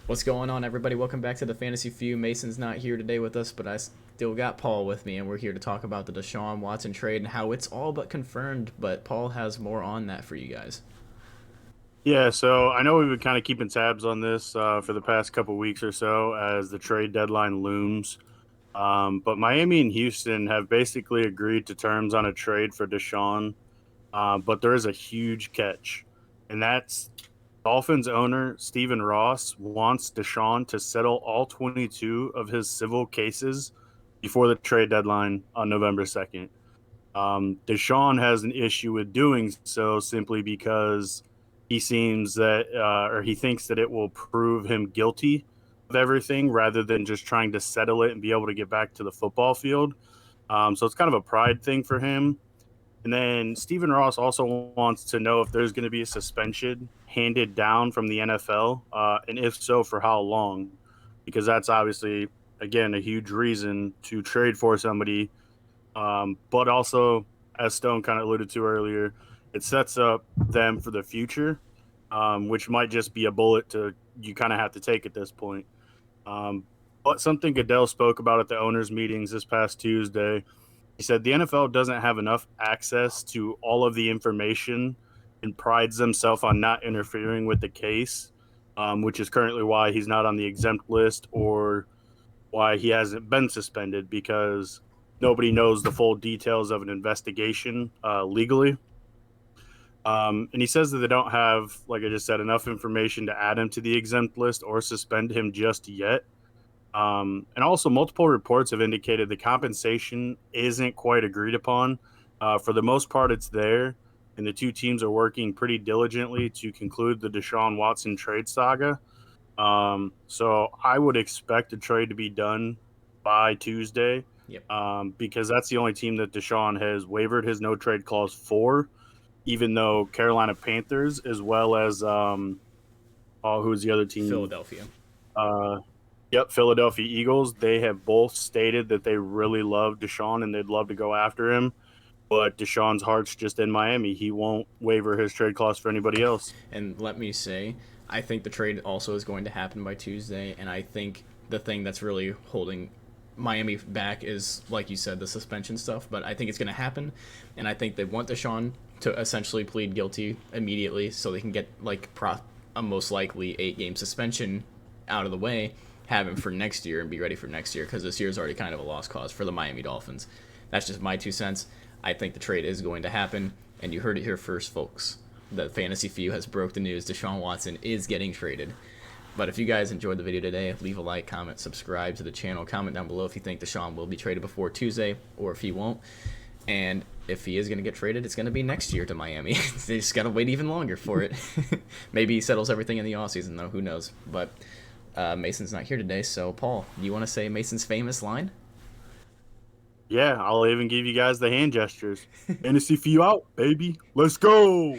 What's going on, everybody? Welcome back to the Fantasy Feud. Mason's not here today with us, but I still got Paul with me, and we're here to talk about the Deshaun Watson trade and how it's all but confirmed, but Paul has more on that for you guys. Yeah, so I know we've been kind of keeping tabs on this for the past couple weeks or so as the trade deadline looms. But Miami and Houston have basically agreed to terms on a trade for Deshaun. But there is a huge catch, and that's Dolphins owner Stephen Ross wants Deshaun to settle all 22 of his civil cases before the trade deadline on November 2nd. Deshaun has an issue with doing so simply because he seems that, or he thinks that it will prove him guilty of everything rather than just trying to settle it and be able to get back to the football field. So it's kind of a pride thing for him. And then Stephen Ross also wants to know if there's going to be a suspension handed down from the NFL, and if so, for how long? Because that's obviously, again, a huge reason to trade for somebody, but also, as Stone kind of alluded to earlier, it sets up them for the future, which might just be a bullet to you kind of have to take at this point. Um, but something Goodell spoke about at the owners' meetings this past Tuesday, he said the NFL doesn't have enough access to all of the information and prides themselves on not interfering with the case, which is currently why he's not on the exempt list or why he hasn't been suspended because nobody knows the full details of an investigation legally. And he says that they don't have, like I just said, enough information to add him to the exempt list or suspend him just yet. And also, multiple reports have indicated the compensation isn't quite agreed upon. For the most part, it's there, and the two teams are working pretty diligently to conclude the Deshaun Watson trade saga. So I would expect a trade to be done by Tuesday, Yep. because that's the only team that Deshaun has wavered his no trade clause for, even though Carolina Panthers, as well as who's the other team? Philadelphia. Uh, yep, Philadelphia Eagles. They have both stated that they really love Deshaun and they'd love to go after him. But Deshaun's heart's just in Miami. He won't waiver his trade clause for anybody else. And let me say, I think the trade also is going to happen by Tuesday, and I think the thing that's really holding Miami back is, like you said, the suspension stuff, but I think it's going to happen, and I think they want Deshaun to essentially plead guilty immediately so they can get, a most likely 8-game suspension out of the way, have him for next year, and be ready for next year, because this year is already kind of a lost cause for the Miami Dolphins. That's just my 2 cents. I think the trade is going to happen, and you heard it here first, folks. The Fantasy Feud has broke the news. Deshaun Watson is getting traded. But if you guys enjoyed the video today, leave a like, comment, subscribe to the channel. Comment down below if you think Deshaun will be traded before Tuesday or if he won't. And if he is going to get traded, it's going to be next year to Miami. They just got to wait even longer for it. Maybe he settles everything in the offseason, though. Who knows? But Mason's not here today. So, Paul, do you want to say Mason's famous line? Yeah, I'll even give you guys the hand gestures. Fantasy for you out, baby. Let's go.